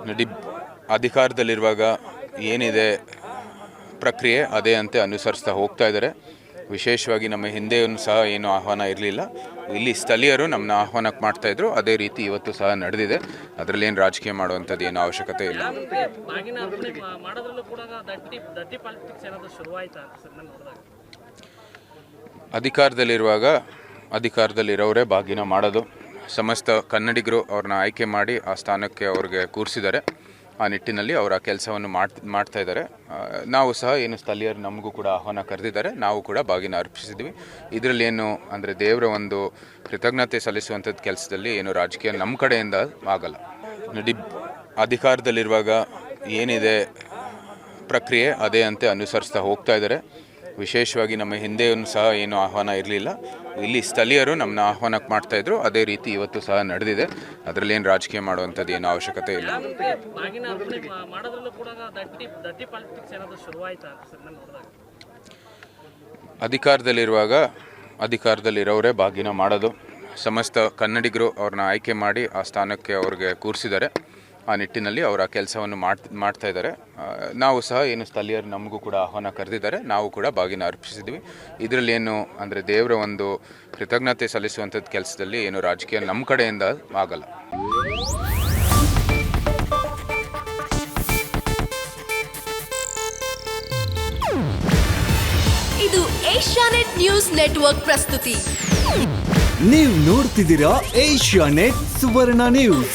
ನಡಿ ಅಧಿಕಾರದಲ್ಲಿರುವಾಗ ಏನಿದೆ ಪ್ರಕ್ರಿಯೆ ಅದೇ ಅಂತೆ ಅನುಸರಿಸ್ತಾ ಹೋಗ್ತಾ ಇದ್ದಾರೆ. ವಿಶೇಷವಾಗಿ ನಮ್ಮ ಹಿಂದೆಯೂ ಸಹ ಏನು ಆಹ್ವಾನ ಇರಲಿಲ್ಲ. ಇಲ್ಲಿ ಸ್ಥಳೀಯರು ನಮ್ಮನ್ನ ಆಹ್ವಾನಕ್ಕೆ ಮಾಡ್ತಾಯಿದ್ರು. ಅದೇ ರೀತಿ ಇವತ್ತು ಸಹ ನಡೆದಿದೆ. ಅದರಲ್ಲಿ ಏನು ರಾಜಕೀಯ ಮಾಡುವಂಥದ್ದು ಏನು ಅವಶ್ಯಕತೆ ಇಲ್ಲ. ಅಧಿಕಾರದಲ್ಲಿರುವಾಗ ಅಧಿಕಾರದಲ್ಲಿರೋರೇ ಬಾಗಿನ ಮಾಡೋದು. ಸಮಸ್ತ ಕನ್ನಡಿಗರು ಅವ್ರನ್ನ ಆಯ್ಕೆ ಮಾಡಿ ಆ ಸ್ಥಾನಕ್ಕೆ ಅವ್ರಿಗೆ ಕೂರಿಸಿದ್ದಾರೆ. ಆ ನಿಟ್ಟಿನಲ್ಲಿ ಅವರ ಕೆಲಸವನ್ನು ಮಾಡ್ತಾ ಇದ್ದಾರೆ. ನಾವು ಸಹ ಏನು ಸ್ಥಳೀಯರು ನಮಗೂ ಕೂಡ ಆಹ್ವಾನ ಕರೆದಿದ್ದಾರೆ. ನಾವು ಕೂಡ ಬಾಗಿನ ಅರ್ಪಿಸಿದ್ವಿ. ಇದರಲ್ಲಿ ಏನು ಅಂದರೆ ದೇವರ ಒಂದು ಕೃತಜ್ಞತೆ ಸಲ್ಲಿಸುವಂಥದ್ದು ಕೆಲಸದಲ್ಲಿ ಏನು ರಾಜಕೀಯ ನಮ್ಮ ಕಡೆಯಿಂದ ಆಗಲ್ಲ. ಅಧಿಕಾರದಲ್ಲಿರುವಾಗ ಏನಿದೆ ಪ್ರಕ್ರಿಯೆ ಅದೇ ಅಂತೆ ಅನುಸರಿಸ್ತಾ ಹೋಗ್ತಾ ಇದ್ದಾರೆ. ವಿಶೇಷವಾಗಿ ನಮ್ಮ ಹಿಂದೆಯೂ ಸಹ ಏನು ಆಹ್ವಾನ ಇರಲಿಲ್ಲ. ಇಲ್ಲಿ ಸ್ಥಳೀಯರು ನಮ್ಮನ್ನ ಆಹ್ವಾನಕ್ಕೆ ಮಾಡ್ತಾಯಿದ್ರು. ಅದೇ ರೀತಿ ಇವತ್ತು ಸಹ ನಡೆದಿದೆ. ಅದರಲ್ಲಿ ಏನು ರಾಜಕೀಯ ಮಾಡುವಂಥದ್ದು ಏನು ಅವಶ್ಯಕತೆ ಇಲ್ಲ. ಅಧಿಕಾರದಲ್ಲಿರುವಾಗ ಅಧಿಕಾರದಲ್ಲಿರೋರೇ ಬಾಗಿನ ಮಾಡೋದು. ಸಮಸ್ತ ಕನ್ನಡಿಗರು ಅವ್ರನ್ನ ಆಯ್ಕೆ ಮಾಡಿ ಆ ಸ್ಥಾನಕ್ಕೆ ಅವ್ರಿಗೆ ಕೂರಿಸಿದ್ದಾರೆ. ಆ ನಿಟ್ಟಿನಲ್ಲಿ ಅವರ ಕೆಲಸವನ್ನು ಮಾಡ್ತಾ ಇದ್ದಾರೆ. ನಾವು ಸಹ ಏನು ಸ್ಥಳೀಯರು ನಮಗೂ ಕೂಡ ಆಹ್ವಾನ ಕರೆದಿದ್ದಾರೆ. ನಾವು ಕೂಡ ಬಾಗಿನ ಅರ್ಪಿಸಿದ್ವಿ. ಇದರಲ್ಲಿ ಏನು ಅಂದರೆ ದೇವರ ಒಂದು ಕೃತಜ್ಞತೆ ಸಲ್ಲಿಸುವಂಥದ್ದು ಕೆಲಸದಲ್ಲಿ ಏನು ರಾಜಕೀಯ ನಮ್ಮ ಕಡೆಯಿಂದ ಆಗಲ್ಲ. ಇದು ಏಷ್ಯಾನೆಟ್ ನ್ಯೂಸ್ ನೆಟ್ವರ್ಕ್ ಪ್ರಸ್ತುತಿ. ನೀವು ನೋಡ್ತಿದ್ದೀರಾ ಏಷ್ಯಾನೆಟ್ ಸುವರ್ಣ ನ್ಯೂಸ್.